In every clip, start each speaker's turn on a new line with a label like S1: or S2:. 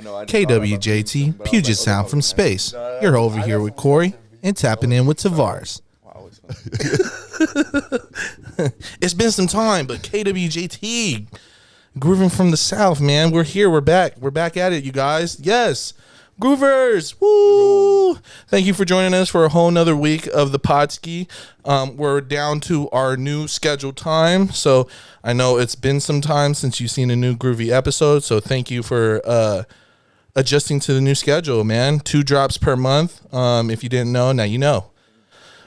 S1: KWJT, Puget Sound from space. You're over here with Corey and tapping in with Tavares. It's been some time, but KWJT, grooving from the south, man. We're here. We're back. We're back at it, you guys. Yes. Groovers. Woo! Thank you for joining us for a whole nother week of the Podski. We're down to our new scheduled time. So I know it's been some time since you've seen a new groovy episode. So thank you for adjusting to the new schedule, man. 2 drops per month. If you didn't know, now you know.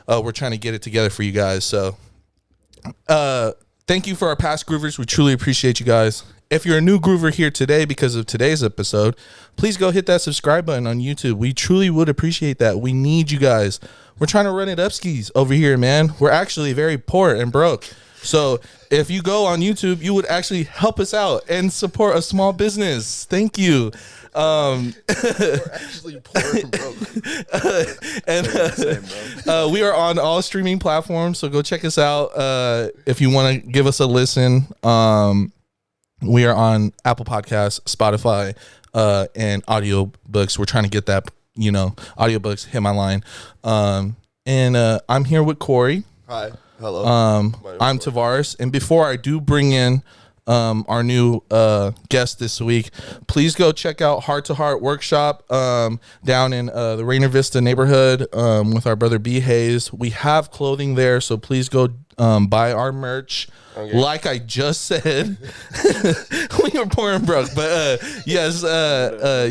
S1: We're trying to get it together for you guys. So thank you for our past groovers. We truly appreciate you guys. If you're a new groover here today because of today's episode, please go hit that subscribe button on YouTube. We truly would appreciate that. We need you guys. We're trying to run it up skis over here, man. We're actually very poor and broke. So if you go on YouTube, you would actually help us out and support a small business. Thank you. We're actually poor and broke. We are on all streaming platforms, so go check us out if you want to give us a listen. We are on Apple Podcasts, Spotify, and audiobooks. We're trying to get that, audiobooks, hit my line. And I'm here with Corey.
S2: Hi. Hello.
S1: I'm Tavares. And before I do bring in our new guest this week, please go check out Heart to Heart Workshop down in the Rainier Vista neighborhood with our brother B. Hayes. We have clothing there, so please go buy our merch. Okay. Like I just said, we are poor and broke, but yes,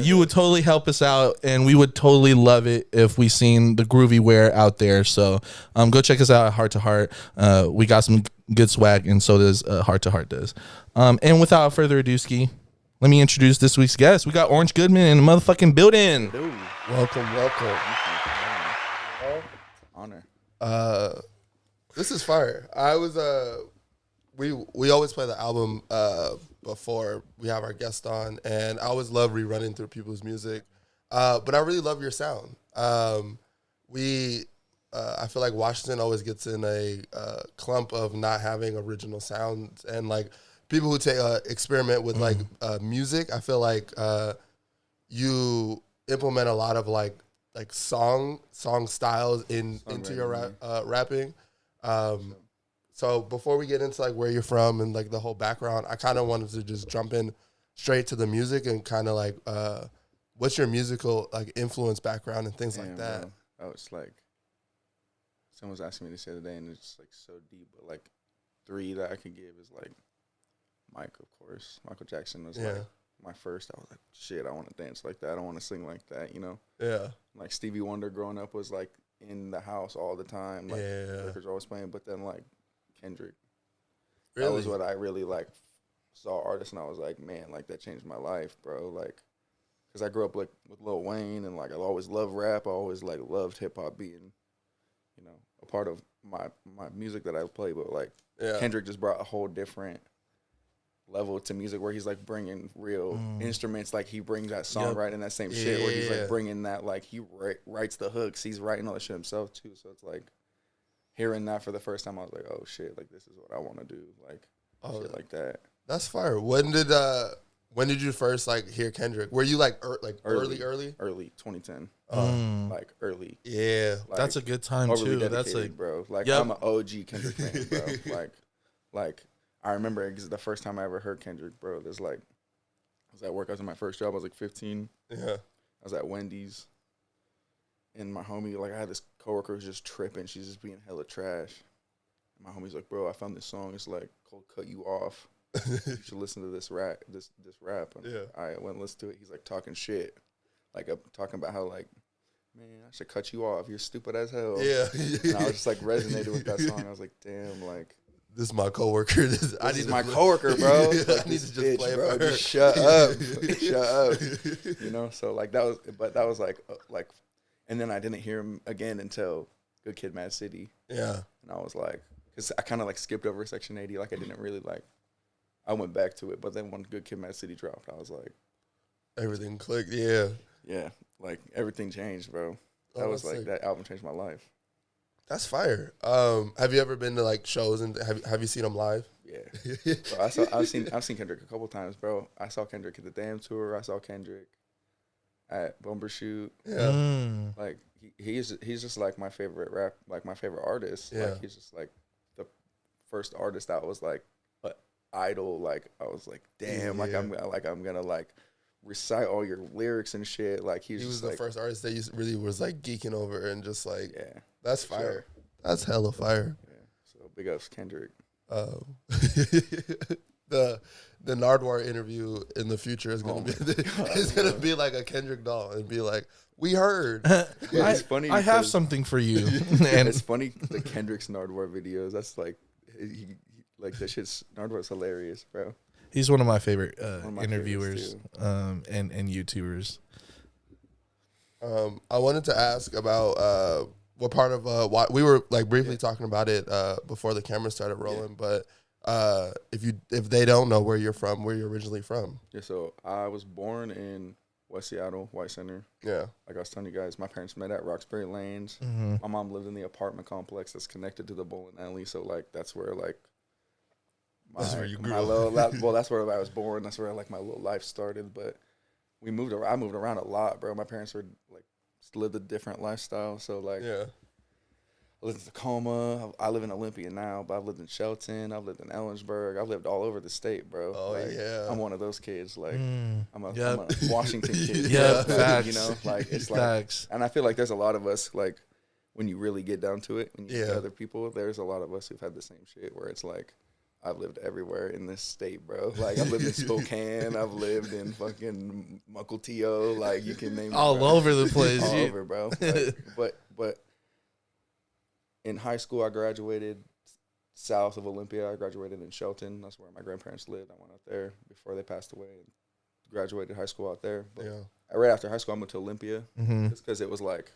S1: you would totally help us out, and we would totally love it if we seen the groovy wear out there. So go check us out at Heart to Heart. We got some good swag, and so does Heart to Heart does. And without further ado, Ski, let me introduce this week's guest. We got Oranj Goodman in the motherfucking building.
S2: Dude. Welcome.
S3: Honor.
S2: This is fire. I was we always play the album before we have our guest on, and I always love rerunning through people's music. But I really love your sound. I feel like Washington always gets in a clump of not having original sounds, and like people who take experiment with like music. I feel like you implement a lot of like song styles into your rapping. So before we get into like where you're from and like the whole background, I kind of wanted to just jump in straight to the music and kind of like what's your musical like influence background and things like that.
S3: Bro. Oh, it's like someone was asking me this the other day, and it's like so deep. But like 3 that I could give is like Mike, of course. Michael Jackson was like my first. I was like, shit, I want to dance like that. I want to sing like that,
S2: Yeah.
S3: Like Stevie Wonder growing up was like in the house all the time. Like records always playing. But then like Kendrick. Really? That was what I really like saw artists, and I was like, man, like that changed my life, bro. Like, because I grew up like with Lil Wayne, and like I always loved rap. I always like loved hip hop being, a part of my music that I play. But like Kendrick just brought a whole different level to music where he's like bringing real instruments. Like he brings that songwriting, that same shit where he's like bringing that, like he writes the hooks. He's writing all that shit himself too. So it's like hearing that for the first time, I was like, oh shit, like this is what I want to do. Like shit like that.
S2: That's fire. When did you first like hear Kendrick? Were you like early
S3: 2010. Like early.
S2: Yeah,
S3: like,
S1: that's a good time too. That's like,
S3: bro. Like I'm an OG Kendrick fan, bro. like I remember the first time I ever heard Kendrick, bro. There's like I was at work. I was in my first job. I was like 15.
S2: Yeah,
S3: I was at Wendy's, and my homie, like I had this coworker who's just tripping. She's just being hella trash. And my homie's like, bro, I found this song. It's like called "Cut You Off." You should listen to this rap. This rap. And I went and listened to it. He's like talking shit, like talking about how like, man, I should cut you off. You're stupid as hell.
S2: Yeah.
S3: And I was just like resonated with that song. I was like, damn, like
S2: this is my coworker. This
S3: is my coworker, bro. Like,
S2: I need to just play bro.
S3: Just shut up. Shut up. So like that was like, and then I didn't hear him again until Good Kid, Mad City.
S2: Yeah.
S3: And I was like, because I kind of like skipped over Section 80. Like I didn't really like, I went back to it. But then when Good Kid, Mad City dropped, I was like,
S2: everything clicked. Yeah.
S3: Yeah. Like everything changed, bro. That was like, that album changed my life.
S2: That's fire. Have you ever been to like shows and have you seen them live?
S3: Yeah. Bro, I've seen Kendrick a couple times, bro. I saw Kendrick at the Damn Tour. I saw Kendrick at Bumbershoot.
S2: Yeah.
S3: Like he's just like my favorite my favorite artist.
S2: Yeah.
S3: Like he's just like the first artist that was like an idol. Like I was like, damn, like I'm gonna like recite all your lyrics and shit. Like he was
S2: the
S3: like,
S2: first artist that you really was like geeking over and just like,
S3: yeah,
S2: that's fire. Sure. That's hella fire.
S3: Yeah. So big ups Kendrick.
S2: The Nardwar interview in the future is gonna be like a Kendrick doll and be like, we heard.
S3: It's funny.
S1: I have something for you. And
S3: it's funny the Kendrick's Nardwar videos. That's like, like that shit's Nardwar's hilarious, bro.
S1: He's one of my favorite interviewers and YouTubers. I
S2: wanted to ask about what part of why we were like briefly talking about it before the camera started rolling, but if they don't know where you're from, where you're originally from.
S3: Yeah, so I was born in West Seattle, White Center.
S2: Yeah.
S3: Like I was telling you guys, my parents met at Roxbury Lanes. My mom lived in the apartment complex that's connected to the bowling alley, so like that's where like
S2: that's where you grew
S3: up. Well, that's where I was born. That's where like my little life started. But I moved around a lot, bro. My parents were like lived a different lifestyle. So like,
S2: yeah,
S3: I lived in Tacoma. I live in Olympia now, but I've lived in Shelton. I've lived in Ellensburg. I've lived all over the state, bro.
S2: Oh
S3: like,
S2: yeah,
S3: I'm one of those kids. Like I'm a Washington kid.
S1: Yeah,
S3: like,
S1: facts.
S3: You know, like it's like,
S1: facts.
S3: And I feel like there's a lot of us like when you really get down to it, when you meet other people, there's a lot of us who've had the same shit where it's like, I've lived everywhere in this state, bro. Like, I've lived in Spokane. I've lived in fucking Mukilteo. Like, you can name it.
S1: All over the place.
S3: All over, bro. Like, but in high school, I graduated south of Olympia. I graduated in Shelton. That's where my grandparents lived. I went out there before they passed away and graduated high school out there. But right after high school, I moved to Olympia. Just because it was like,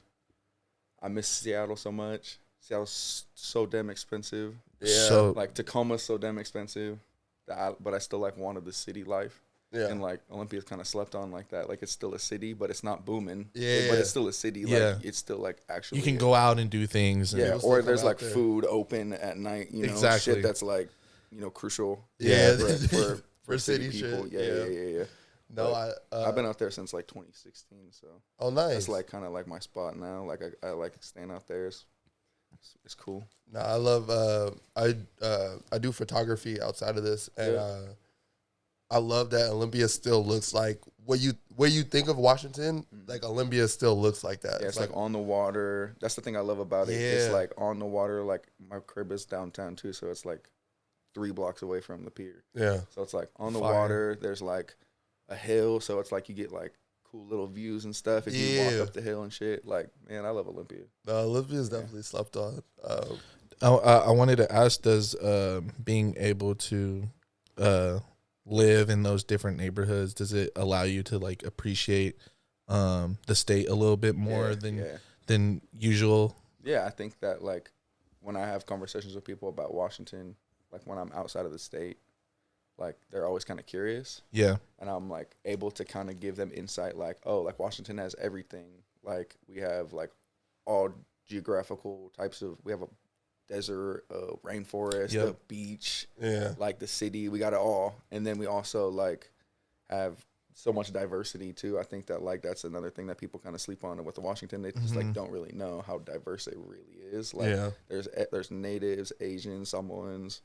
S3: I miss Seattle so much. Seattle's so damn expensive.
S2: Yeah.
S1: So,
S3: like Tacoma's so damn expensive, but I still like wanted the city life. Yeah. And like Olympia's kind of slept on like that. Like it's still a city, but it's not booming.
S2: Yeah.
S3: But it's still a city. Like it's still like actually.
S1: You can go out and do things. And
S3: or there's like food open at night. You know, shit that's like, you know, crucial.
S2: Yeah.
S3: For
S2: city
S3: people.
S2: Shit.
S3: Yeah.
S2: No,
S3: I've been out there since like 2016. So.
S2: Oh, nice.
S3: It's like kind of like my spot now. Like I like staying out there. It's cool.
S2: No, I love I do photography outside of this, and I love that Olympia still looks like where you think of Washington, like Olympia still looks like that.
S3: Yeah, it's like on the water. That's the thing I love about it.
S2: Yeah.
S3: It's like on the water. Like my crib is downtown too, so it's like 3 blocks away from the pier.
S2: Yeah.
S3: So it's like on the water. There's like a hill, so it's like you get like cool little views and stuff if you walk up the hill and shit. Like, man, I love Olympia.
S2: Olympia is definitely slept on.
S1: I wanted to ask, does being able to live in those different neighborhoods, does it allow you to like appreciate the state a little bit more than usual?
S3: Yeah, I think that like when I have conversations with people about Washington, like when I'm outside of the state, like they're always kind of curious.
S1: Yeah. And
S3: I'm like able to kind of give them insight, like, oh, like Washington has everything. Like we have like all geographical types of, we have a desert, rainforest, the beach, like the city, we got it all. And then we also like have so much diversity too. I think that like that's another thing that people kind of sleep on with the Washington. They just like don't really know how diverse it really is. Like there's natives, Asians, Samoans,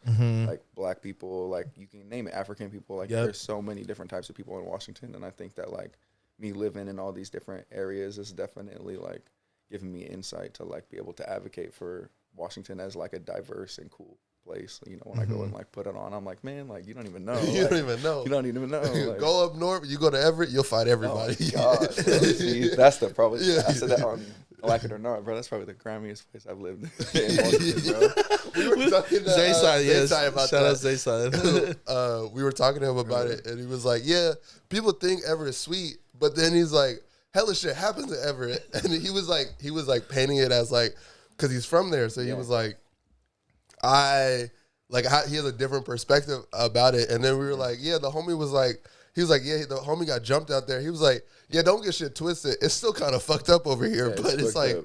S3: like black people, like you can name it, African people. Like there's so many different types of people in Washington, and I think that like me living in all these different areas is definitely like giving me insight to like be able to advocate for Washington as like a diverse and cool place. You know, when I go and like put it on, I'm like, man, like you don't even know.
S2: You don't even know.
S3: You don't even know. Like,
S2: go up north, you go to Everett, you'll find everybody.
S3: Oh God, see, that's the probably. I said that on like it or not, bro. That's probably the grimiest place I've lived in Washington, bro.
S2: We were talking to
S1: Zayside
S2: about
S1: shout out
S2: that.
S1: Zayside.
S2: We were talking to him about it, and he was like, "Yeah, people think Everett is sweet, but then he's like, hella shit happens in Everett," and he was like painting it as like, because he's from there, so he was like, he has a different perspective about it, and then we were like, yeah, the homie was like, he was like, yeah, the homie got jumped out there. He was like, yeah, don't get shit twisted. It's still kind of fucked up over here, but it's like,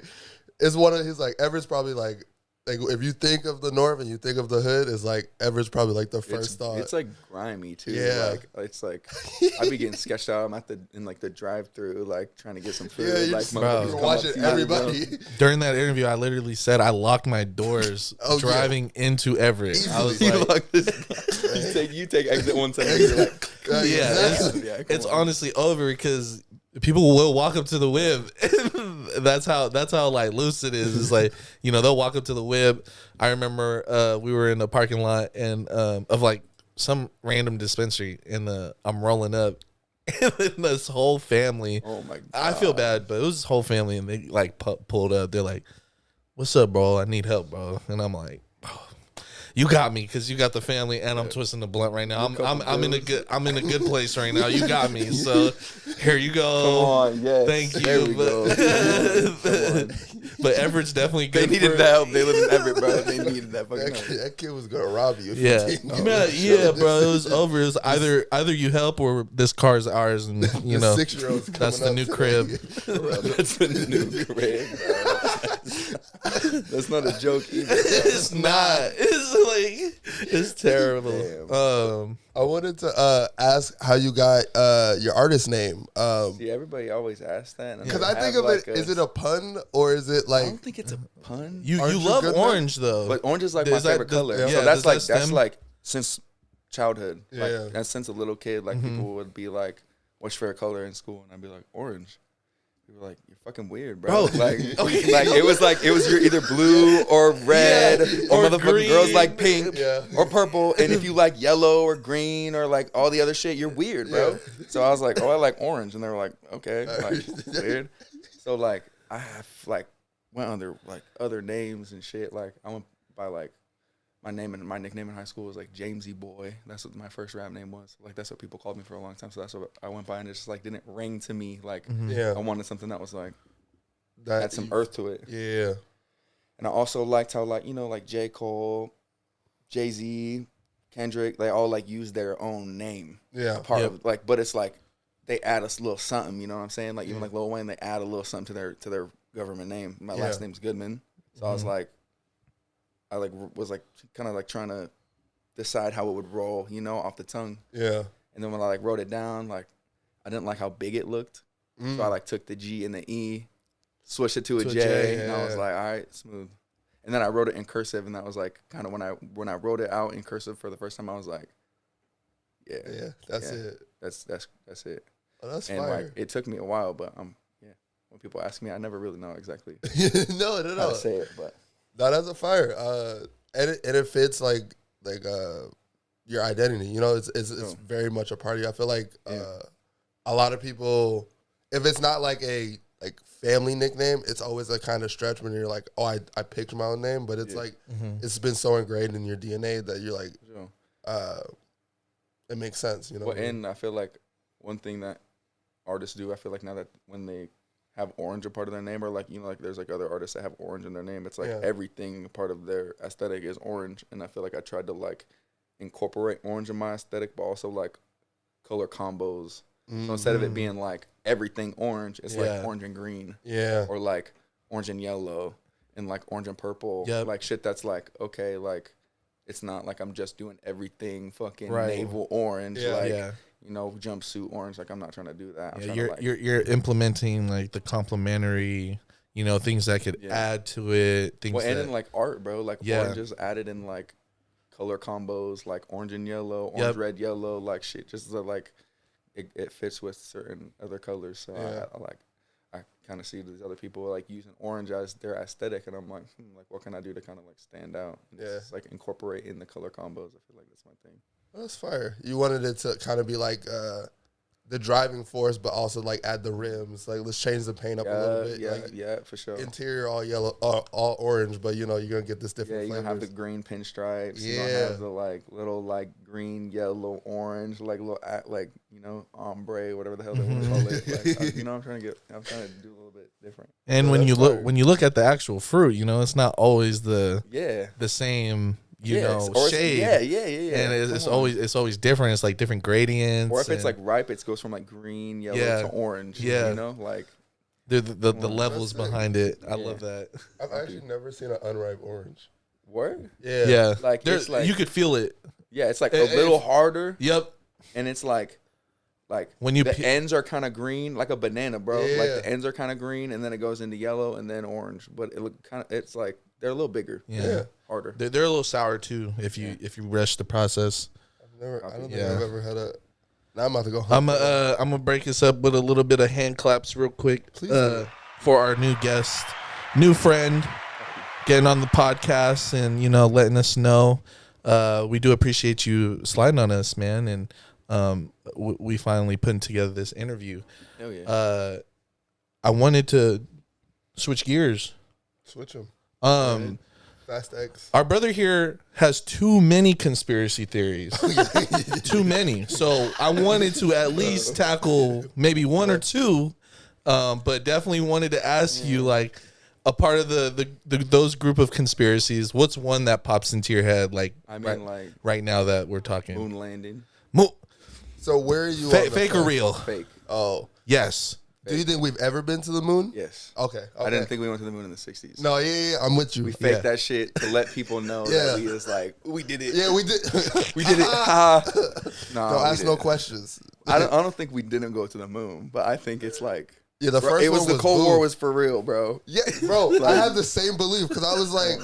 S2: it's one of his like, Everett's probably like like if you think of the North and you think of the hood, it's like Everett's probably like the first thought.
S3: It's like grimy too.
S2: Yeah.
S3: Like it's like I be getting sketched out. I'm at in the drive-through, like trying to get some food.
S2: Yeah,
S3: like
S2: you're watching everybody.
S1: During that interview, I literally said I locked my doors driving into Everett.
S2: Easily.
S1: I was like,
S3: you take exit 170. You're like,
S1: it's honestly over because people will walk up to the whip. that's how like loose it is. It's like, they'll walk up to the whip. I remember we were in the parking lot and of like some random dispensary, and I'm rolling up, and then this whole family.
S3: Oh my God.
S1: I feel bad, but it was this whole family, and they like pulled up. They're like, "What's up, bro? I need help, bro." And I'm like, you got me because you got the family, and I'm twisting the blunt right now. I'm in a good place right now. You got me, so here you go.
S3: Come on, yes.
S1: Thank you.
S3: There we go.
S1: But Everett's definitely good.
S3: They needed that help. They live in Everett, bro. They needed that fucking help.
S2: That kid was gonna rob you.
S1: Yeah, bro. It was over. It was either you help or this car's ours, and
S2: 6-year-old's
S1: that's the new crib.
S3: That's the new crib, bro. That's not a joke either.
S1: It's not. It's terrible.
S3: Damn.
S2: I wanted to ask how you got your artist name.
S3: See, everybody always asks that.
S2: Because I think of it, is it a pun or is it like?
S3: I don't think it's a pun.
S1: You
S2: Oranj
S1: love
S2: Goodman?
S1: orange though.
S3: But orange is like my favorite color.
S1: Yeah,
S3: So that's
S1: stem?
S3: like since childhood.
S2: Yeah.
S3: Like that's since a little kid. Like people would be like, "What's your favorite color in school?" And I'd be like, "Orange." People were like, "You're fucking weird, bro." Like,
S1: okay.
S3: like it was you're either blue or red or motherfucking
S1: green.
S3: girls like pink
S2: Yeah.
S3: or purple, and if you like yellow or green or like all the other shit, you're weird, bro.
S2: Yeah.
S3: So I was like, "Oh, I like orange," and they were like, "Okay, like weird." So like I have like went under like other names and shit. Like I went by like my nickname in high school was like Jamesy Boy. That's what my first rap name was. Like that's what people called me for a long time. So that's what I went by, and it just like didn't ring to me. Like
S2: Yeah.
S3: I wanted something that was like
S2: That
S3: had some earth to it.
S2: Yeah.
S3: And I also liked how like J. Cole, Jay-Z, Kendrick, they all like use their own name.
S2: Yeah.
S3: Part of like, but it's like they add a little something. You know what I'm saying? Like even like Lil Wayne, they add a little something to their government name. My last name's Goodman, so I was like. I was kind of like trying to decide how it would roll, off the tongue.
S2: Yeah.
S3: And then when I wrote it down, I didn't like how big it looked, so I took the G and the E, switched it to a J, and I was like, all right, smooth. And then I wrote it in cursive, and that was like kind of when I wrote it out in cursive for the first time, I was like, yeah,
S2: that's it.
S3: That's it.
S2: Oh, that's
S3: and
S2: fire.
S3: it took me a while, but when people ask me, I never really know exactly
S2: no.
S3: how to say it, but.
S2: No, that's a fire. And it fits like your identity. It's very much a part of you. I feel like a lot of people, if it's not like a family nickname, it's always a kind of stretch when you're like, oh, I picked my own name, but it's like it's been so ingrained in your DNA that you're like, it makes sense.
S3: Well, and I feel like one thing that artists do, I feel like now that when they have orange a part of their name, or like there's like other artists that have orange in their name, it's like everything part of their aesthetic is orange, and I feel like I tried to like incorporate orange in my aesthetic, but also like color combos. So instead of it being like everything orange, it's like orange and green, or like orange and yellow, and like orange and purple, like shit that's like okay, like it's not like I'm just doing everything fucking naval orange, jumpsuit orange. Like I'm not trying to do that.
S1: You're implementing like the complementary, things that could add to it. Things
S3: and in like art, bro. Like orange is added in like color combos, like orange and yellow, orange, red, yellow, like shit. Just like it fits with certain other colors. So I kind of see these other people like using orange as their aesthetic, and I'm like, what can I do to kind of like stand out? And just, like incorporate in the color combos. I feel like that's my thing.
S2: That's fire. You wanted it to kind of be like the driving force, but also like add the rims. Like let's change the paint up a little bit.
S3: Yeah, for sure.
S2: Interior all yellow, all orange, but you're gonna get this different.
S3: Yeah, you're gonna have the green pinstripes.
S2: Yeah,
S3: you're gonna have the like little like green, yellow, orange, like little ombre, whatever the hell they want to call it. Like, I'm trying to do a little bit different.
S1: And when you look at the actual fruit, it's not always the same. Shade.
S3: Yeah.
S1: And it's always different. It's like different gradients.
S3: Or if it's like ripe, it goes from like green, yellow to orange.
S1: Yeah.
S3: Like
S1: the levels behind it. I love that.
S2: I've actually never seen an unripe orange.
S3: Word?
S1: Yeah.
S3: Like, it's like,
S1: you could feel it.
S3: Yeah, it's like a little harder.
S1: Yep.
S3: And it's like
S1: when you
S3: the ends are kind of green, like a banana, bro.
S2: Yeah.
S3: Like the ends are kind of green, and then it goes into yellow and then orange. But it look kind of, it's like they're a little bigger, harder.
S1: They're a little sour too if you rush the process.
S2: I don't think I've ever had a. Now I'm about to go.
S1: I'm gonna break this up with a little bit of hand claps real quick.
S2: Please do.
S1: For our new guest, new friend, getting on the podcast and letting us know. We do appreciate you sliding on us, man, and we finally putting together this interview.
S3: Oh yeah.
S1: I wanted to switch gears.
S2: Switch them. Fast X.
S1: Our brother here has too many conspiracy theories. Too many. So I wanted to at least tackle maybe one or two, but definitely wanted to ask you, like, a part of those group of conspiracies, what's one that pops into your head, like, right now that we're talking?
S3: Moon landing.
S2: So where are you?
S1: Fake or real?
S3: Fake.
S2: Oh.
S1: Yes.
S2: Do you think we've ever been to the moon?
S3: Yes.
S2: Okay.
S3: I didn't think we went to the moon in the 60s.
S2: No, yeah, I'm with you.
S3: We faked that shit to let people know that we was like, we did it.
S2: Yeah, we did.
S3: We did it. Ha. No,
S2: don't ask no questions.
S3: I don't think we didn't go to the moon, but I think it's like,
S2: the first
S3: it was
S2: one
S3: the Cold War
S2: boom.
S3: was for real, bro.
S2: Yeah, bro. I have the same belief because I was like,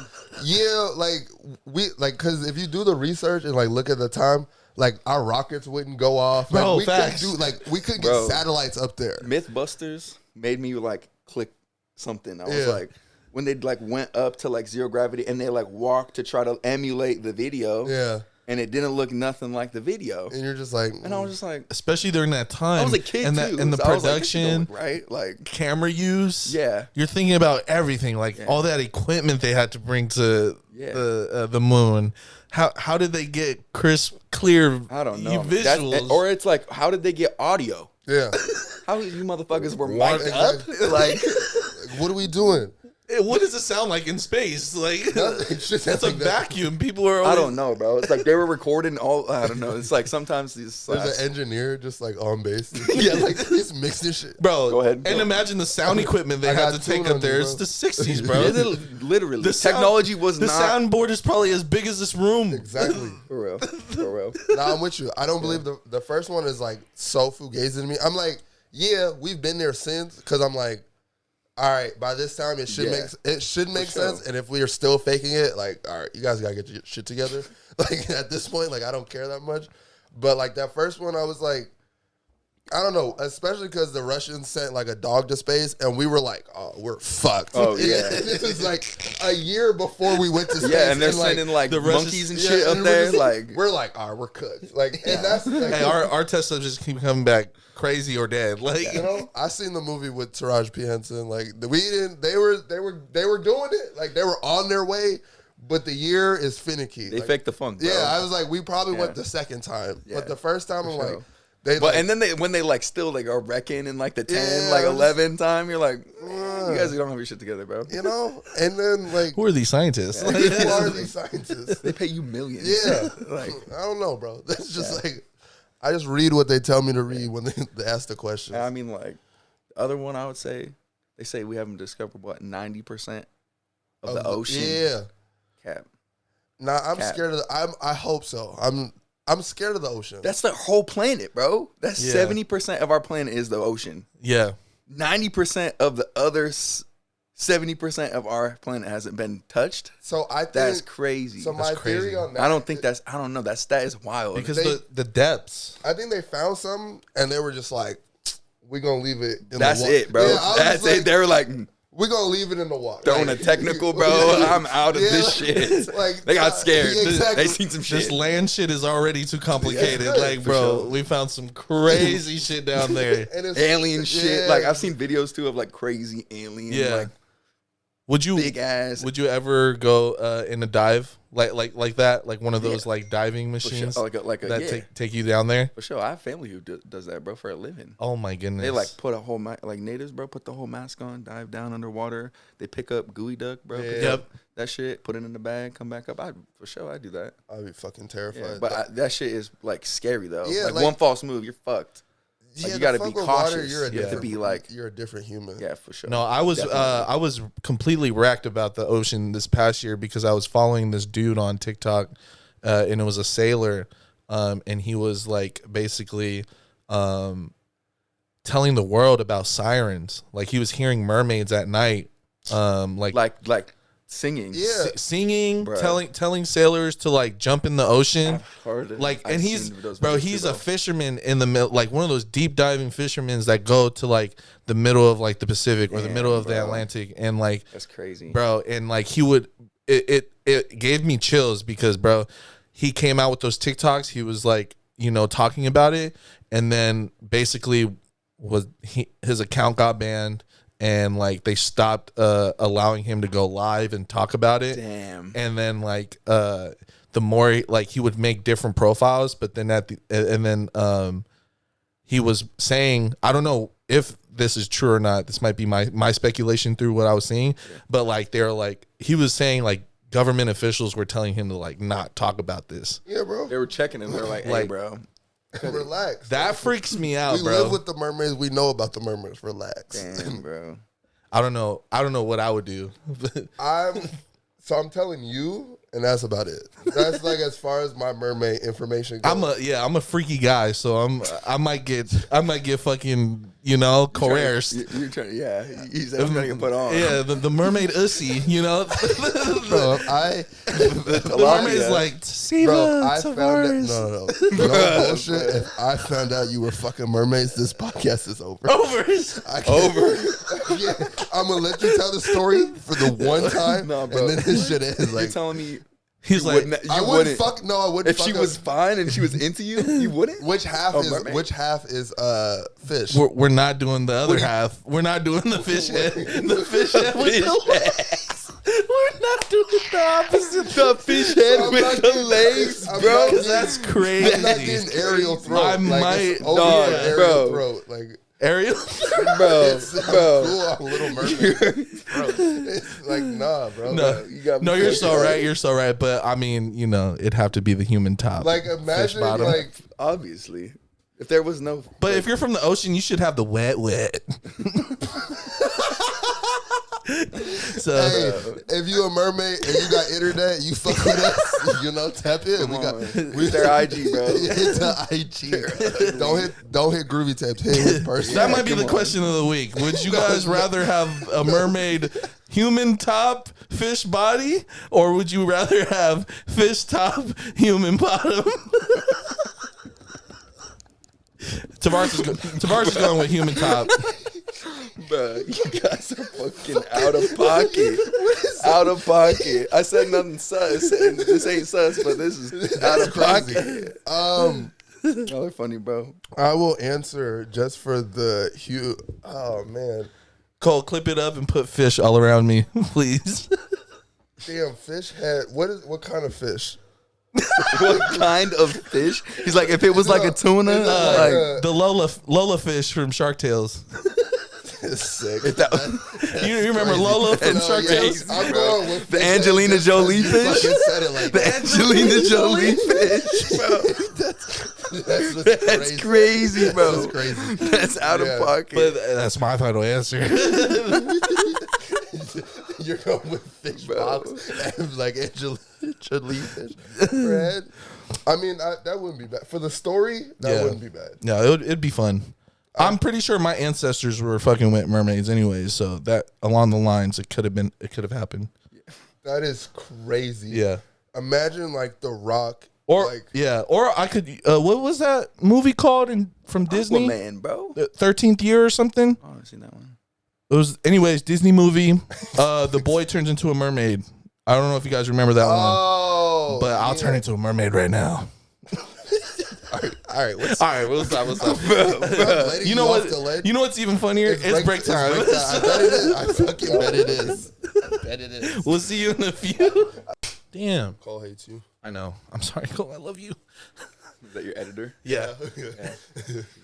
S2: because if you do the research and like look at the time, like our rockets wouldn't go off. Like,
S1: Bro,
S2: we
S1: facts.
S2: we couldn't get satellites up there.
S3: Mythbusters made me like click something. I was like, when they like went up to like zero gravity and they like walked to try to emulate the video.
S2: Yeah.
S3: And it didn't look nothing like the video.
S2: And you're just like,
S3: and I was just like,
S1: especially during that time.
S3: I was a kid
S1: and
S3: too.
S1: And the
S3: So I was like,
S1: production,
S3: right? Like
S1: camera use.
S3: Yeah.
S1: You're thinking about everything, like all that equipment they had to bring to the moon. How did they get crisp, clear?
S3: I don't know.
S1: Visuals?
S3: Or it's like, how did they get audio?
S2: Yeah.
S3: How you motherfuckers were mic'd up?
S2: Exactly.
S3: Like,
S2: what are we doing?
S1: What does it sound like in space? Like it's a vacuum. People are.
S3: I don't know, bro. It's like they were recording all. I don't know. It's like sometimes these.
S2: There's an engineer just like on base. Yeah, like he's mixing shit.
S1: Bro,
S3: go ahead.
S1: And imagine the sound equipment they had to take up there. It's the 60s, bro.
S3: Literally, the technology was
S1: the
S3: not.
S1: The soundboard is probably as big as this room.
S2: Exactly.
S3: For real. For real.
S2: Nah, I'm with you. I don't believe the first one is like so fugazi to me. I'm like, yeah, we've been there since, because I'm like, all right, by this time it should make sense. And if we are still faking it, like, all right, you guys gotta get your shit together. Like at this point, like I don't care that much. But like that first one, I was like, I don't know, especially because the Russians sent like a dog to space, and we were like, oh, we're fucked.
S3: Oh yeah,
S2: this is like a year before we went to space.
S3: Yeah, and they're sending like the monkeys and shit up there.
S2: We're like, all right, we're cooked. Like, and that's like,
S1: hey, our test subjects keep coming back crazy or dead. Like,
S2: you know, I seen the movie with Taraji P. Henson. Like, we didn't. They were doing it. Like, they were on their way. But the year is finicky.
S3: They faked the funk, bro.
S2: Yeah, I was like, we probably went the second time. Yeah, but the first time, I'm like,
S3: and then when they like still like are wrecking in like the 10, like 11 time, you're like, you guys don't have your shit together, bro.
S2: You know? And then like,
S1: who are these scientists?
S2: Yeah. Who are these scientists?
S3: They pay you millions.
S2: Yeah. Like, I don't know, bro. That's just like, I just read what they tell me to read when they ask the questions.
S3: I mean, like, the other one I would say, they say we haven't discovered, what, 90% of the ocean?
S2: Yeah.
S3: Cap.
S2: Nah, I'm scared of I hope so. I'm scared of the ocean.
S3: That's the whole planet, bro. That's 70% of our planet is the ocean.
S1: Yeah.
S3: 90% of the other 70% of our planet hasn't been touched.
S2: So I think
S3: that's crazy.
S2: So my theory on that,
S3: I don't think I don't know. That is wild.
S1: Because the depths.
S2: I think they found something and they were just like, we're gonna leave it in
S3: that's
S2: the water.
S3: It, bro.
S2: Yeah,
S3: that's it. They were like,
S2: we're gonna leave it in the water.
S3: Throwing a technical, bro. I'm out of this shit.
S2: Like,
S3: they got scared.
S1: Exactly.
S3: They seen some shit.
S1: This land shit is already too complicated.
S2: Yeah,
S1: like, bro, we found some crazy shit down there.
S3: Alien shit. Like, I've seen videos too of like crazy alien.
S1: Yeah.
S3: Like, big ass.
S1: Would you ever go in a dive like that? Like one of those like diving machines that take you down there?
S3: For sure. I have family who does that, bro, for a living.
S1: Oh my goodness.
S3: They like put a whole like natives, bro, put the whole mask on, dive down underwater. They pick up gooey duck, bro.
S1: Yep.
S3: That shit, put it in the bag, come back up. For sure, I do that.
S2: I'd be fucking terrified.
S3: Yeah, but that shit is like scary though.
S2: Yeah,
S3: like one false move, you're fucked. Like, you got to be cautious.
S2: You're
S3: you're
S2: a different human.
S3: Yeah, for sure.
S1: No, I was completely wrecked about the ocean this past year because I was following this dude on TikTok, and it was a sailor, and he was like basically telling the world about sirens. Like he was hearing mermaids at night,
S3: like singing,
S1: singing, telling sailors to like jump in the ocean. And he's a fisherman in the middle, like one of those deep diving fishermen that go to like the middle of like the Pacific or the middle of the Atlantic, and like
S3: that's crazy,
S1: bro. And like it gave me chills because bro, he came out with those TikToks. He was like, talking about it, and then basically his account got banned. And like they stopped allowing him to go live and talk about it.
S3: Damn.
S1: And then like the more he would make different profiles, but then he was saying, I don't know if this is true or not. This might be my speculation through what I was seeing, but like they're like he was saying like government officials were telling him to like not talk about this.
S2: Yeah, bro.
S3: They were checking him. They're like, hey, bro.
S2: Relax.
S1: That freaks me out,
S2: we
S1: bro.
S2: We live with the mermaids. We know about the mermaids. Relax.
S3: Damn, bro.
S1: I don't know what I would do.
S2: I'm telling you, and that's about it. That's like as far as my mermaid information goes.
S1: I'm a freaky guy, so I might get fucking coerced.
S3: You're trying, he's trying to get put on.
S1: Yeah, the mermaid ussy,
S2: Bro,
S1: the mermaid's like,
S2: I found out. No bullshit. If I found out you were fucking mermaids, this podcast is over.
S1: Over.
S2: Yeah, I'm gonna let you tell the story for the one time,
S3: no, bro.
S2: and then this shit is like.
S3: You're telling me.
S1: He's like,
S2: I wouldn't fuck. No, I wouldn't.
S3: If she was fine and she was into you, you wouldn't.
S2: Which half is fish?
S1: We're not doing the other half. We're not doing the fish head. The fish head with the legs. We're not doing the opposite.
S3: The fish head with the legs, bro.
S1: Because that's crazy.
S2: I'm not getting aerial throat.
S1: I might,
S2: aerial throat. Like
S1: Ariel,
S3: bro.
S2: Cool on Little Mermaid, bro. It's like nah, bro.
S1: No, you're so right. You're so right. But I mean, it'd have to be the human top.
S2: Like imagine, like
S3: obviously, if there was no.
S1: But if you're from the ocean, you should have the wet. So
S2: if you a mermaid and you got internet, you fuck with us. Tap in.
S3: We their IG, bro.
S2: Hit the IG. Don't hit Groovy Tapes. Hit his person.
S1: That might be the question of the week. Would you guys rather have a mermaid human top, fish body, or would you rather have fish top, human bottom? Tavares is going with human top.
S3: Bro, you guys are fucking out of pocket. Out of pocket. I said nothing sus. And this ain't sus, but this is out of pocket. Y'all are funny, bro.
S2: I will answer just for the hue. Oh man,
S1: Cole, clip it up and put fish all around me, please.
S2: Damn, fish head. What kind of fish?
S3: What kind of fish? He's like, if it was like a tuna,
S1: the Lola fish from Shark Tales.
S2: It's sick.
S1: You remember Lola from Shark Tales?
S2: I'm going with
S3: the Angelina Jolie fish.
S2: The
S3: Angelina Jolie fish, bro. That's crazy, bro.
S2: That's crazy.
S3: That's out of pocket.
S1: But that's my final answer.
S2: You're going with fish box and like Angelina Jolie fish. Fred. I mean, that wouldn't be bad for the story. That wouldn't be bad.
S1: No, it'd be fun. I'm pretty sure my ancestors were fucking with mermaids anyways, so that along the lines it could have happened.
S2: That is crazy.
S1: Yeah.
S2: Imagine like The Rock.
S1: Or I could what was that movie called from Disney?
S3: Man, bro.
S1: 13th Year or something?
S3: I haven't seen that one.
S1: It was anyways, Disney movie. The boy turns into a mermaid. I don't know if you guys remember that one. But I'll turn into a mermaid right now.
S2: All right. What's
S1: up? You know what? You know what's even funnier? It's break time.
S2: I bet it is. I fucking bet it is.
S1: We'll see you in a few. Damn.
S2: Cole hates you.
S1: I know. I'm sorry, Cole. I love you.
S3: Is that your editor?
S1: Yeah.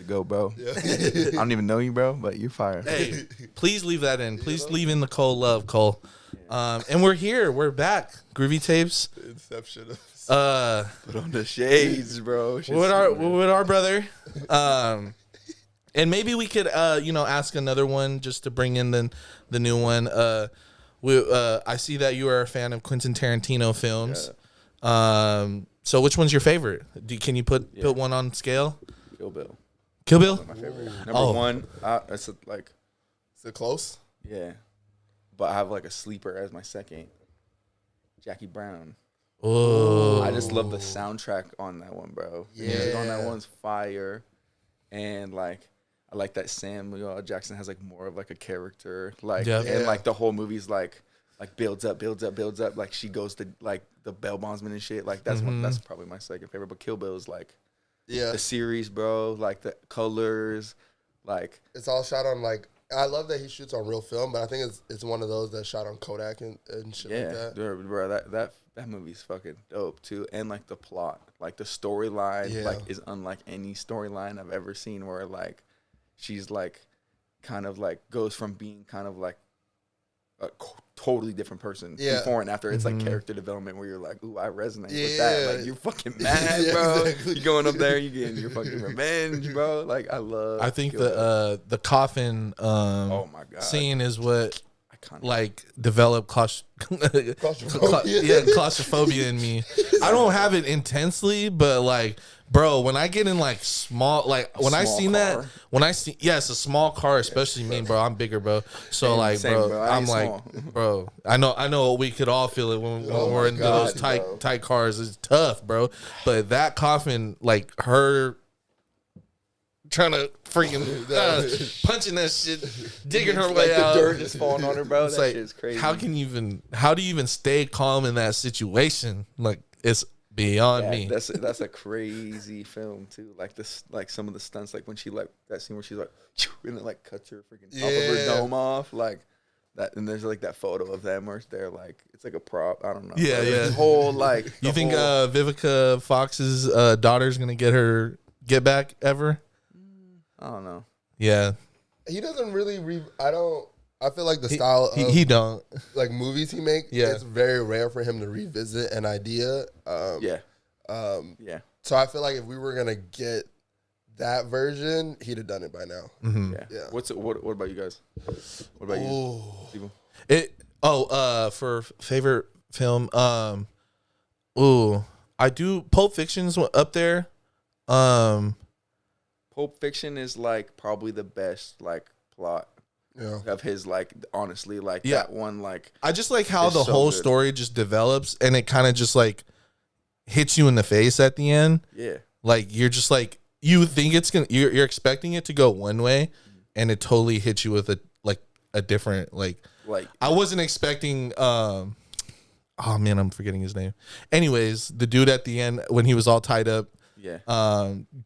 S3: Go, bro. Yeah. I don't even know you, bro, but you're fire.
S1: Hey, please leave that in. Please leave in the Cole love, Cole. And we're here. We're back. Groovy Tapes.
S2: The inception of
S3: Put on the shades, bro.
S1: With our brother. And maybe we could, ask another one just to bring in the new one. I see that you are a fan of Quentin Tarantino films. Yeah. So which one's your favorite? Can you put one on scale?
S3: Kill Bill.
S1: Kill Bill?
S3: My favorite. Number one. It's
S2: Is it close?
S3: Yeah, but I have like a sleeper as my second. Jackie Brown.
S1: Oh,
S3: I just love the soundtrack on that one, bro. The music on that one's fire, and like I like that Samuel L. Jackson has like more of like a character, like and like the whole movie's like builds up. Like she goes to like the bail bondsman and shit. Like that's that's probably my second favorite. But Kill Bill is like the series, bro. Like the colors, like
S2: it's all shot on like. I love that he shoots on real film, but I think it's one of those that's shot on Kodak and shit like that.
S3: Yeah, bro, that movie's fucking dope too, and like the plot, like the storyline, like is unlike any storyline I've ever seen. Where like she's like kind of like goes from being kind of like a totally different person before and after. It's like character development where you're like, ooh, I resonate with that. Like you're fucking mad, bro. Exactly. You going up there, you getting your fucking revenge, bro. Like I think
S1: the coffin
S3: oh my God.
S1: scene is what like developed claustrophobia in me. I don't have it intensely, but like, bro, when I get in like small, like when I seen car. It's a small car, especially me, bro. I'm bigger, bro. So like, bro, I'm like, bro, I know we could all feel it when we're in those tight cars. It's tough, bro. But that coffin, like her trying to freaking punching that shit, digging her way out.
S3: The dirt just falling on her, bro.
S1: It's
S3: that
S1: like,
S3: shit's crazy.
S1: how do you even stay calm in that situation? Like it's beyond me.
S3: That's a crazy film too. Like this, like some of the stunts, like when she like that scene where she's like, and it like cuts her freaking top of her dome off, like that. And there's like that photo of them where they're like, it's like a prop. I don't know.
S1: Yeah,
S3: This whole like.
S1: You think Vivica Fox's daughter's gonna get back ever?
S3: I don't know.
S1: Yeah,
S2: he doesn't really. I feel like the style of
S1: he don't
S2: like movies he make. Yeah, it's very rare for him to revisit an idea. So I feel like if we were gonna get that version, he'd have done it by now.
S1: Mm-hmm.
S3: Yeah. What about you guys? What about you, Steven?
S1: For favorite film, I do Pulp Fiction's up there.
S3: Pulp Fiction is like probably the best like plot of his, like honestly, like that one, like
S1: I just like how the whole story just develops and it kind of just like hits you in the face at the end. Yeah. Like you're just like you think it's gonna you're expecting it to go one way and it totally hits you with a different like I wasn't expecting oh man, I'm forgetting his name. Anyways, the dude at the end when he was all tied up. Yeah.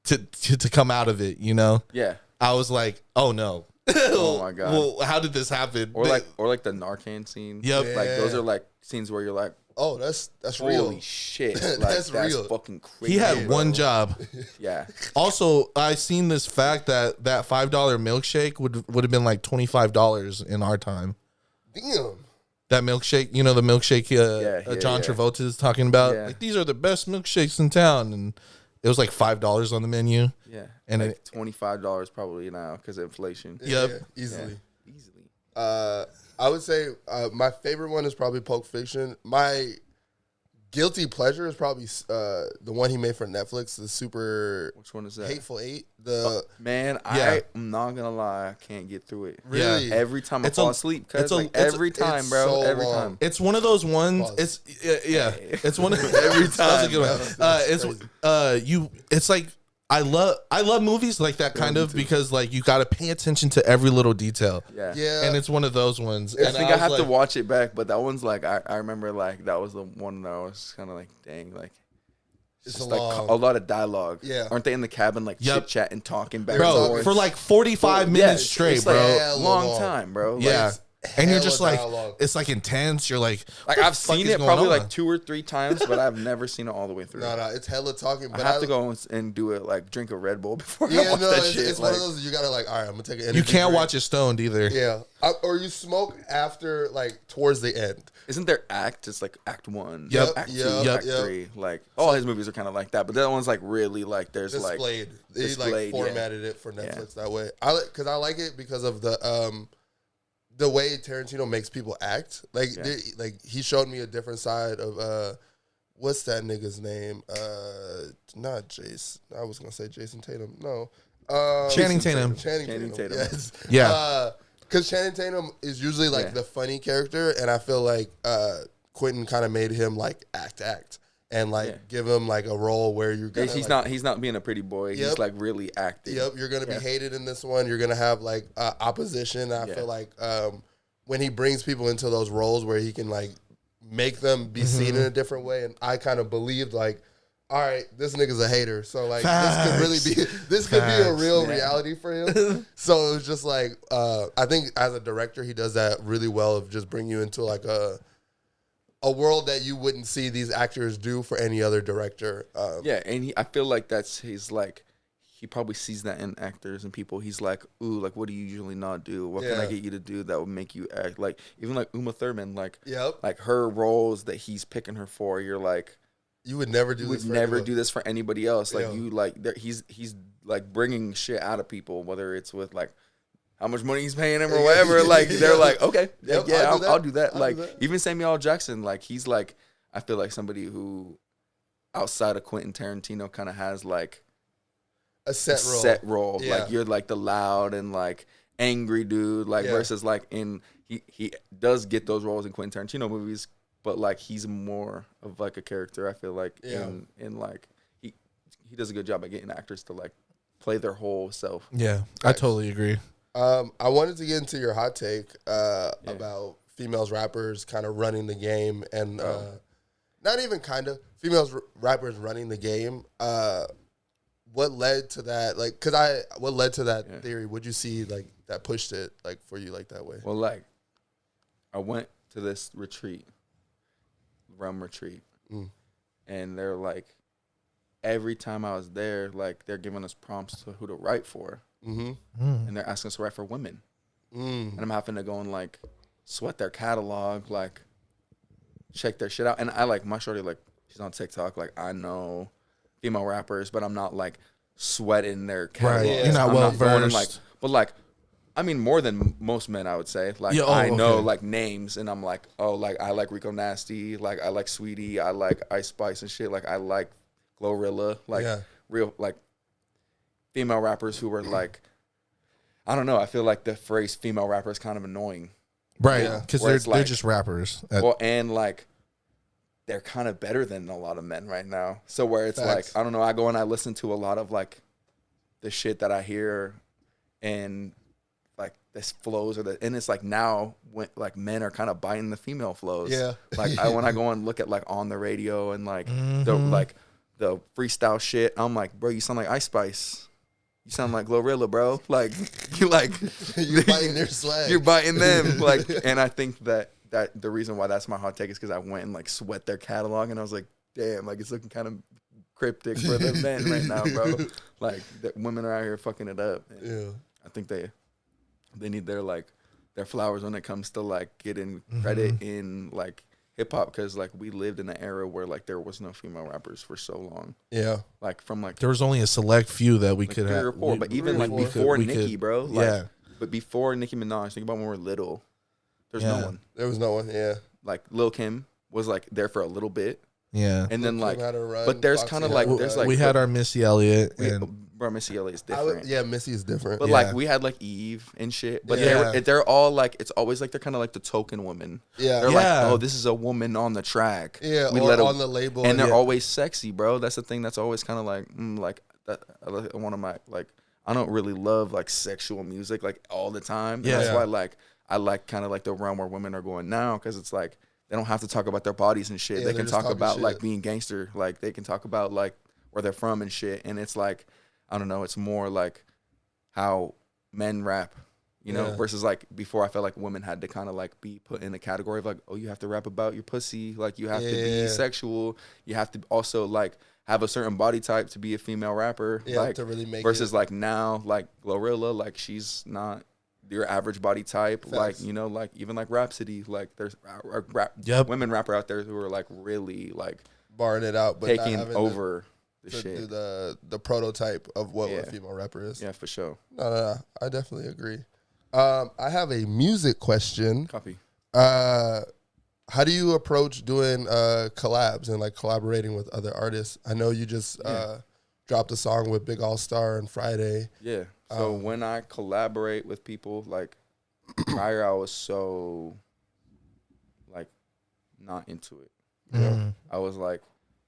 S1: To come out of it, you know? Yeah. I was like, oh no.
S3: Oh my God.
S1: Well, how did this happen?
S3: Or like the Narcan scene. Yep. Yeah. Like those are like scenes where you're like,
S2: oh, that's
S3: holy
S2: real.
S3: Shit. Like, that's real. Fucking crazy.
S1: He had one job.
S3: Yeah.
S1: Also, I seen this fact that $5 milkshake would have been like $25 in our time.
S2: Damn.
S1: That milkshake, you know, the milkshake John Travolta is talking about. Yeah. Like, these are the best milkshakes in town, and it was like $5 on the menu. Yeah, and
S3: like $25 probably now because of inflation.
S1: Yep,
S2: easily. I would say my favorite one is probably Pulp Fiction. My guilty pleasure is probably the one he made for Netflix, the super.
S3: Which one is that?
S2: Hateful Eight.
S3: I'm not gonna lie, I can't get through it.
S2: Really?
S3: Every time I fall asleep, every time, bro.
S2: So
S3: every
S2: long.
S3: time.
S1: It's one of those ones. Pause. It's one of
S2: every time.
S1: It's like I love movies like that kind of because like you got to pay attention to every little detail. Yeah. And it's one of those ones.
S3: I think I have to watch it back, but that one's like I remember like that was the one that I was kind of like, dang, like it's like a lot of dialogue. Yeah. Aren't they in the cabin like chit chatting, talking back and forth?
S1: For like 45 minutes straight, bro.
S3: Long time, bro.
S1: Yeah. and you're just like,
S2: dialogue.
S1: it's like intense. You're like
S3: I've seen it probably like 2 or 3 times, but I've never seen it all the way through.
S2: No, it's hella talking. But
S3: I have to go and do it, like drink a Red Bull before I watch
S2: no,
S3: that shit.
S2: It's one of those you gotta like. All right, I'm gonna take an.
S1: You can't watch it stoned either.
S2: Yeah, or you smoke after like towards the end.
S3: Isn't there Act? It's like Act 1,
S1: Yep.
S3: Act 2, Act 3. Like all his movies are kind of like that, but that one's like really like there's
S2: displayed. They like formatted it for Netflix that way. I like it because of the way Tarantino makes people act. Like he showed me a different side of what's that nigga's name? Not Jace. I was gonna say Jason Tatum. No.
S1: Channing Tatum.
S2: Channing Tatum. Yes.
S1: Yeah.
S2: Because Channing Tatum is usually like the funny character, and I feel like Quentin kind of made him like act and like give him like a role where you're gonna
S3: he's not being a pretty boy. He's like really acting.
S2: Yep, you're gonna be hated in this one. You're gonna have like opposition. I feel like when he brings people into those roles where he can like make them be seen in a different way, and I kind of believed like, all right, this nigga's a hater, so like this could be a real reality for him. So it was just like I think as a director he does that really well of just bring you into like a world that you wouldn't see these actors do for any other director.
S3: And I feel like that's his like he probably sees that in actors and people. He's like, ooh, like what do you usually not do? What can I get you to do that would make you act like even like Uma Thurman, like like her roles that he's picking her for. You're like.
S2: You would never do
S3: this for anybody else. Like you, like he's like bringing shit out of people, whether it's with like how much money he's paying him or whatever. Like they're like, okay, I'll do that. Like even Samuel L. Jackson, like he's like, I feel like somebody who outside of Quentin Tarantino kind of has like
S2: a set role.
S3: Yeah. Like you're like the loud and like angry dude, like versus like he does get those roles in Quentin Tarantino movies. But like he's more of like a character, I feel like, in like he does a good job at getting actors to like play their whole self.
S1: Yeah, I totally agree.
S2: I wanted to get into your hot take about females rappers kind of running the game, and not even kind of females rappers running the game. What led to that? Like, what led to that theory? Would you see like that pushed it like for you like that way?
S3: Well, like I went to this retreat. Rum retreat, and they're like every time I was there, like they're giving us prompts to who to write for, and they're asking us to write for women, and I'm having to go and like sweat their catalog, like check their shit out, and I like my shorty, like she's on TikTok, like I know female rappers, but I'm not like sweating their catalog.
S1: Right, you're not well versed,
S3: like, but like. I mean, more than most men, I would say. Like, I know, like, names, and I'm like, oh, like, I like Rico Nasty, like, I like Sweetie, I like Ice Spice and shit, like, I like Glorilla, like, real, like, female rappers who were, like, I don't know, I feel like the phrase female rapper is kind of annoying.
S1: Right, because they're just rappers.
S3: Well, and, like, they're kind of better than a lot of men right now. So where it's like, I don't know, I go and I listen to a lot of, like, the shit that I hear, and like this flows and it's like now when like men are kind of biting the female flows. Like when I go and look at like on the radio and like the freestyle shit, I'm like, bro, you sound like Ice Spice. You sound like Glorilla, bro. Like you're
S2: biting their swag.
S3: You're biting them. Like, and I think that the reason why that's my hot take is because I went and like sweat their catalog and I was like, damn, like it's looking kind of cryptic for the men right now, bro. Like the women are out here fucking it up. And I think they need their flowers when it comes to like getting credit in like hip hop, because like we lived in an era where like there was no female rappers for so long. Like from like
S1: there was only a select few that we could have.
S3: But even like before Nicki, bro. Like, but before Nicki Minaj, think about when we were little. There's no one.
S2: There was no one. Yeah.
S3: Like Lil Kim was like there for a little bit.
S1: Yeah.
S3: And then like, but there's kind of like there's like
S1: we had our Missy Elliott and.
S3: Bro, Missy Elliott is different.
S2: Missy is different.
S3: But like we had like Eve and shit. But they're all like, it's always like they're kind of like the token woman. They're like, oh, this is a woman on the track.
S2: We or on the label.
S3: And they're always sexy, bro. That's the thing that's always kind of like that. One of my like, I don't really love like sexual music like all the time. That's why like I like kind of like the realm where women are going now, because it's like they don't have to talk about their bodies and shit. They can talk about like being gangster. Like they can talk about like where they're from and shit. And it's like, I don't know, it's more like how men rap, You know, versus like before, I felt like women had to kind of like be put in a category of like, oh, you have to rap about your pussy, like you have to be sexual, you have to also like have a certain body type to be a female rapper, like
S2: to really make
S3: versus like now, like Glorilla, like she's not your average body type, like you know, like even like Rhapsody, like there's women rapper out there who are like really like
S2: barring it out, but
S3: taking over the
S2: Do
S3: shit.
S2: the prototype of what a female rapper is.
S3: Yeah, for sure.
S2: No, I definitely agree. I have a music question.
S3: Copy.
S2: How do you approach doing collabs and like collaborating with other artists? I know you just dropped a song with Big AllStar on Friday.
S3: Yeah. So when I collaborate with people, like prior, I was so like not into it. You know? I was like,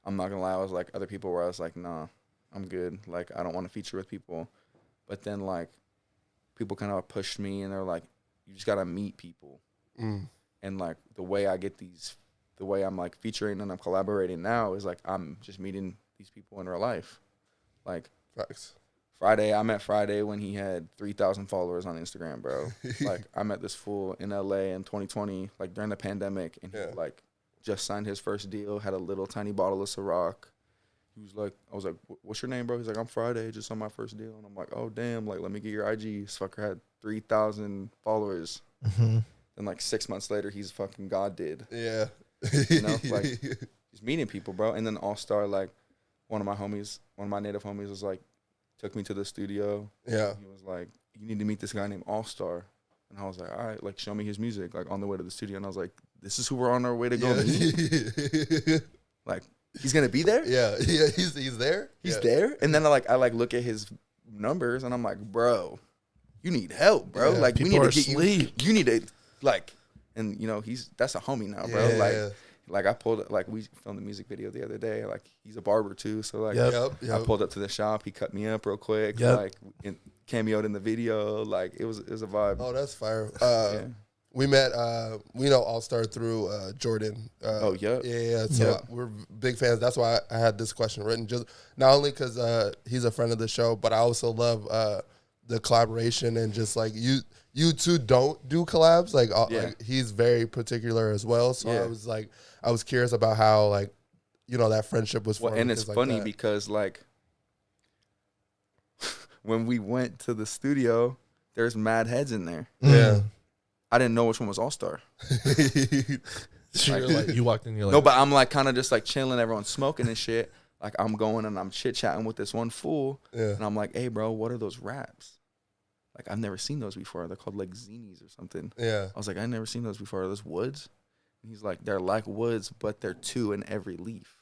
S3: I'm not gonna lie, I was like other people where I was like, nah, I'm good. Like I don't want to feature with people. But then like people kind of pushed me and they're like, you just gotta meet people. And like the way I'm like featuring and I'm collaborating now is like I'm just meeting these people in real life. Like Friday, I met Friday when he had 3,000 followers on Instagram, bro. Like I met this fool in LA in 2020, like during the pandemic, and he like just signed his first deal, had a little tiny bottle of Ciroc. He was like, I was like, what's your name, bro? He's like, I'm Friday, just on my first deal. And I'm like, oh, damn, like, let me get your IG. This fucker had 3,000 followers. And like 6 months later, he's fucking God did. Yeah. You know, like, he's meeting people, bro. And then AllStar, like, one of my native homies was like, took me to the studio. Yeah. He was like, you need to meet this guy named AllStar. And I was like, all right, like, show me his music, like, on the way to the studio. And I was like, this is who we're on our way to go meet? Like, he's gonna be there? Yeah, he's there. He's there. And then I look at his numbers and I'm like, bro, you need help, bro. Yeah, like we need to get you need to like, and you know that's a homie now, bro. Yeah. Like I pulled like we filmed a music video the other day. Like he's a barber too, so like I pulled up to the shop. He cut me up real quick. Like cameoed in the video. Like it was a vibe. Oh, that's fire. We met, we know AllStar through Jordan. So we're big fans. That's why I had this question written. Just not only because he's a friend of the show, but I also love the collaboration and just like you two don't do collabs. Like he's very particular as well. So I was curious about how like that friendship was formed. And it's funny because like when we went to the studio, there's mad heads in there. Yeah. I didn't know which one was AllStar. You walked in, you're like, no, but I'm like kind of just like chilling, everyone's smoking and shit. Like I'm going and I'm chit chatting with this one fool, and I'm like, hey, bro, what are those wraps? Like I've never seen those before. They're called like zines or something. Yeah. I was like, I've never seen those before. Are those woods? And he's like, they're like woods, but they're two in every leaf.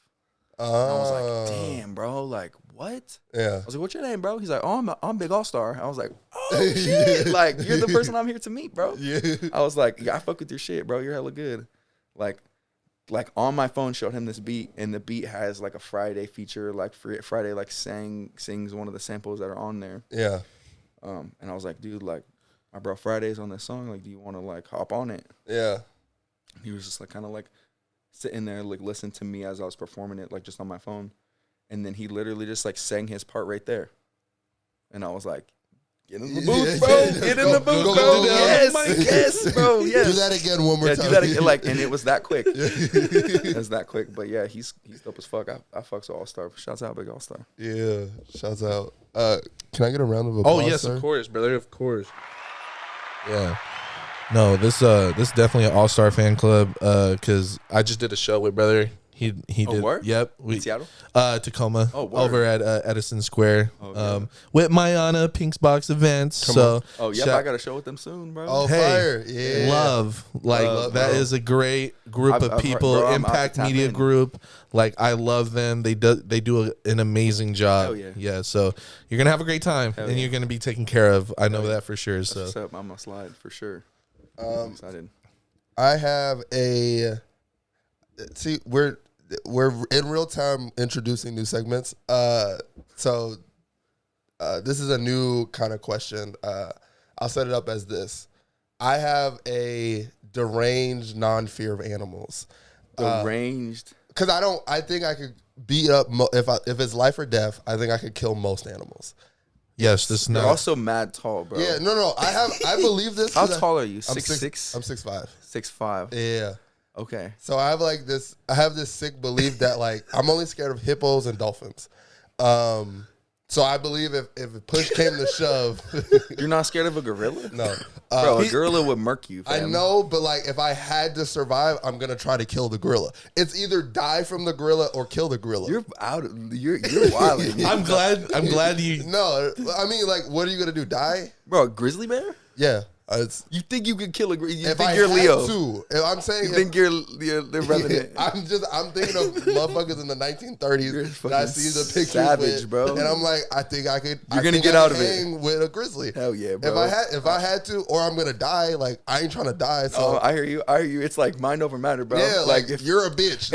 S3: And I was like, damn, bro, like what? Yeah. I was like, what's your name, bro? He's like, oh, I'm Big AllStar. I was like, oh shit, like you're the person I'm here to meet, bro. Yeah. I was like, yeah, I fuck with your shit, bro. You're hella good. Like on my phone showed him this beat, and the beat has like a Friday feature, like Friday like sings one of the samples that are on there. Yeah. And I was like, dude, like my bro Friday's on this song. Like, do you want to like hop on it? Yeah. He was just like kind of like sitting there, like listening to me as I was performing it, like just on my phone. And then he literally just like sang his part right there. And I was like, get in the booth, bro. Get in the booth, bro. Yes, bro. Yes. Do that again one more time. Do that again, like, and it was that quick. It was that quick. But yeah, he's dope as fuck. I fucks with AllStar. Shouts out, Big AllStar. Yeah, shouts out. Can I get a round of applause? Oh yes, sir? Of course, brother. Of course. Yeah. No, this definitely an AllStar fan club. Cause I just did a show with brother. He did. Word? Yep. In Seattle? Tacoma. Oh, word. Over at Edison Square. Oh, with Mayana Pink's Box Events. I got a show with them soon, bro. Oh, hey, fire. Yeah. Love. Like that bro. Is a great group of people. Bro, Impact Media Group. Like I love them. They do an amazing job. Hell yeah. Yeah. So you're gonna have a great time, and you're gonna be taken care of. I know that for sure. So what's up? I'm gonna slide for sure. I'm excited. I have a. See, we're in real time introducing new segments. So this is a new kind of question. I'll set it up as this. I have a deranged non-fear of animals. Deranged? Because I think I could beat up, if it's life or death, I think I could kill most animals.
S1: Yes, this is
S3: You're
S1: not.
S3: also mad tall, bro.
S2: Yeah, no. I believe this.
S3: How tall are you?
S2: I'm
S3: 6'6"?
S2: I'm 6'5".
S3: 6'5".
S2: Yeah.
S3: Okay.
S2: So I have this sick belief that like I'm only scared of hippos and dolphins. So I believe if push came to shove,
S3: You're not scared of a gorilla?
S2: no.
S3: Bro, a gorilla would murk you,
S2: I
S3: fam.
S2: know, but like if I had to survive, I'm gonna try to kill the gorilla. It's either die from the gorilla or kill the gorilla.
S3: You're wilding.
S1: I'm glad you.
S2: No, I mean like, what are you gonna do? Die?
S3: Bro, a grizzly bear?
S2: Yeah.
S3: You think you could kill a grizzly? You
S2: If
S3: think
S2: I
S3: you're
S2: had
S3: Leo?
S2: to, if I'm saying,
S3: You think you're the resident?
S2: I'm thinking of motherfuckers in the 1930s that I see the pictures
S3: savage,
S2: with,
S3: bro.
S2: and I'm like, I think I could.
S3: You're gonna get out of it.
S2: Hang with a grizzly.
S3: Hell yeah, bro.
S2: If I had to, or I'm gonna die. Like I ain't trying to die. So
S3: Oh, I hear you. It's like mind over matter, bro.
S2: yeah, like
S3: if
S2: you're a bitch.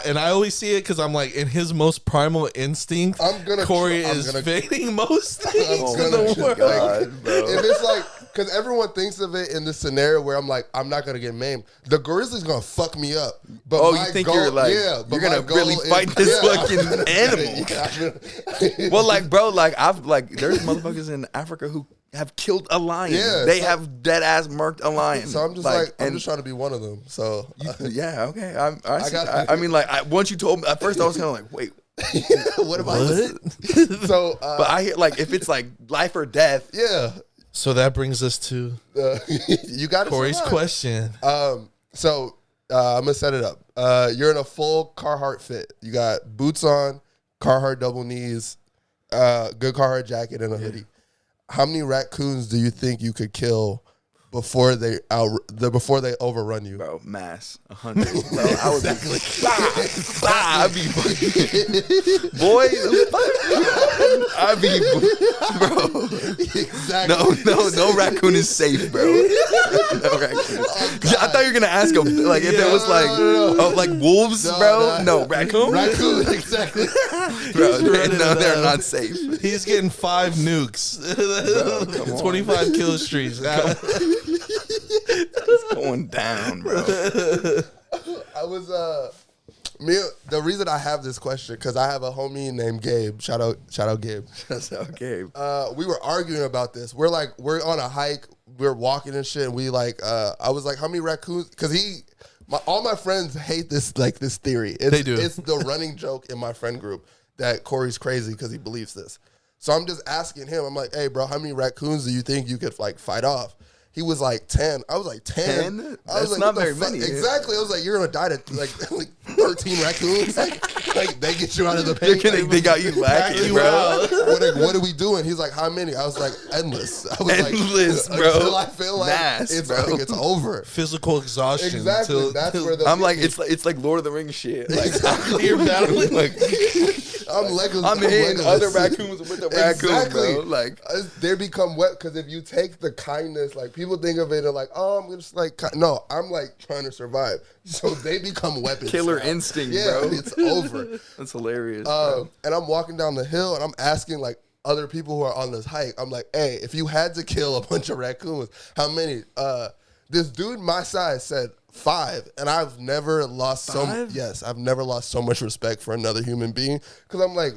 S1: And I always see it because I'm like, in his most primal instinct, Corey is fading most things in the world.
S3: God, bro.
S2: If it's like, because everyone thinks of it in this scenario where I'm like, I'm not gonna get maimed. The grizzly's gonna fuck me up. But
S3: Oh,
S2: my
S3: you think
S2: goal,
S3: you're like,
S2: yeah, but
S3: you're gonna
S2: my goal
S3: really fight this fucking animal? Well, like, bro, like there's motherfuckers in Africa who have killed a lion.
S2: Yeah,
S3: They have dead ass murked a lion.
S2: So I'm just I'm just trying to be one of them. So
S3: yeah, okay. I mean, like, once you told me at first, I was kind of like, wait.
S2: what am I? So,
S3: but I hear like if it's like life or death.
S2: Yeah.
S1: So that brings us to
S2: you got
S1: Corey's question.
S2: So I'm gonna set it up. You're in a full Carhartt fit. You got boots on, Carhartt double knees, good Carhartt jacket, and a hoodie. How many raccoons do you think you could kill before they overrun you?
S3: Bro, mass 100. Bro, I would be like, I'd be boy. I'd be bro.
S2: Exactly.
S3: No raccoon is safe, bro. No raccoon. I thought you were gonna ask him like if it was like oh, like wolves, bro. No, raccoon.
S2: Raccoon, exactly.
S3: Bro, they're not safe.
S1: He's getting 5 nukes.
S3: Bro,
S1: 25 kill streaks.
S3: It's going down, bro.
S2: I was the reason I have this question because I have a homie named Gabe. Shout out Gabe.
S3: That's how Gabe.
S2: We were arguing about this. We're on a hike. We're walking and shit. And we I was like, how many raccoons? Because all my friends hate this theory.
S1: They do.
S2: It's the running joke in my friend group that Corey's crazy because he believes this. So I'm just asking him. I'm like, hey, bro, how many raccoons do you think you could fight off? He was like 10. I was like 10.
S3: 10?
S2: I was
S3: That's
S2: like,
S3: not
S2: what the
S3: very
S2: fuck?
S3: many.
S2: Exactly. I was like, you're gonna die to like 13 raccoons. Like they get you out of the pain.
S3: They got you lacking, bro.
S2: What are we doing? He's like, how many? I was like, endless. I was
S3: Endless,
S2: like,
S3: bro.
S2: Until I feel like
S3: Mass,
S2: it's over.
S1: Physical exhaustion.
S2: Exactly. That's where
S3: I'm like, it's like Lord of the Rings shit. Like
S1: you're battling like.
S2: I'm Legolas.
S3: I'm hitting other raccoons with the raccoons,
S2: exactly.
S3: bro. Like
S2: they become wet because if you take the kindness, like people think of it and like, oh, I'm just like, no, I'm like trying to survive. So they become weapons.
S3: Killer
S2: now.
S3: instinct,
S2: yeah,
S3: bro.
S2: It's over.
S3: That's hilarious. Bro.
S2: And I'm walking down the hill and I'm asking like other people who are on this hike. I'm like, hey, if you had to kill a bunch of raccoons, how many? This dude my size said 5, and I've never lost I've never lost so much respect for another human being because I'm like,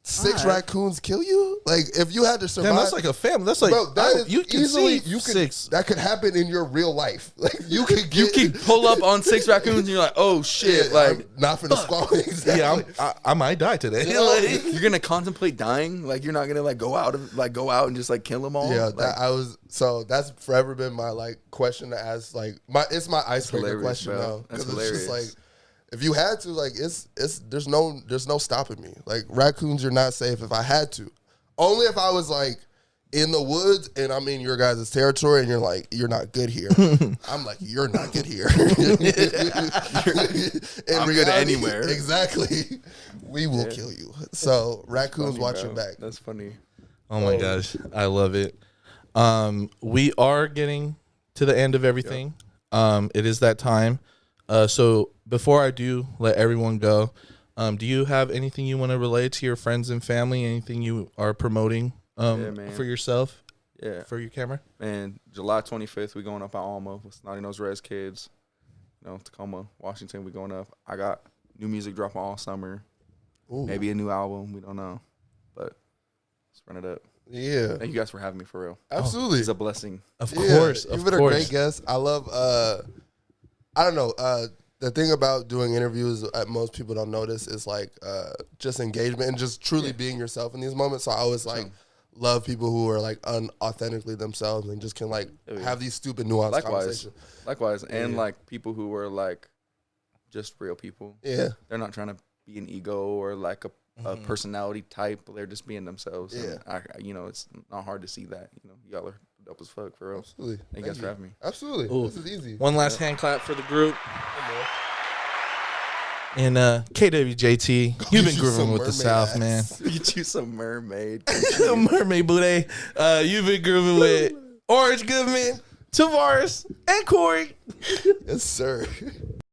S2: 6 raccoons kill you? Like if you had to survive,
S1: Damn, that's like a family. That's like
S2: bro, that is
S1: you can
S2: easily
S1: see 6.
S2: That could happen in your real life. Like you could
S3: You can pull up on 6 raccoons and you're like, oh shit, like
S2: I'm not for the squall. Exactly.
S1: Yeah, I might die today.
S2: You know?
S3: you're gonna contemplate dying. Like you're not gonna like go out and just like kill them all.
S2: Yeah,
S3: like,
S2: so that's forever been my like question to ask. Like it's my icebreaker question
S3: bro.
S2: now
S3: That's
S2: because it's
S3: hilarious.
S2: just like if you had to, like there's no stopping me. Like raccoons, you're not safe. If I had to, only if I was like in the woods and I'm in your guys' territory and you're like you're not good here. I'm like you're not good here.
S3: I'm good anywhere.
S2: Exactly. We will kill you. So raccoons, watch your back.
S3: That's funny.
S1: Oh my gosh, I love it. We are getting to the end of everything. It is that time. So before I do let everyone go, do you have anything you want to relay to your friends and family? Anything you are promoting for yourself?
S3: Yeah.
S1: For your camera?
S3: And July 25th, we going up at Alma with Snotty Nose Rez Kids. Tacoma, Washington, we going up. I got new music dropping all summer.
S2: Ooh.
S3: Maybe a new album. We don't know. But Let's run it up.
S2: Yeah.
S3: Thank you guys for having me, for real.
S2: Absolutely.
S3: It's a blessing.
S1: Of course.
S2: You've been a great guest. I love, I don't know, the thing about doing interviews that most people don't notice is like just engagement and just truly being yourself in these moments. So I always like love people who are like unauthentically themselves and just can like have these stupid nuanced conversations.
S3: Likewise. And like people who are like just real people.
S2: Yeah.
S3: They're not trying to be an ego or like a personality type. They're just being themselves.
S2: Yeah.
S3: And it's not hard to see that. Y'all are dope as fuck, for real.
S2: Absolutely.
S3: Thank you guys for having me.
S2: Absolutely.
S1: Ooh.
S2: This is easy.
S1: One last hand clap for the group. And KWJT, you've been grooving with the South, man.
S3: Get you some mermaid.
S1: Mermaid booty. You've been grooving with Oranj Goodman, Tavares, and Corey.
S2: Yes, sir.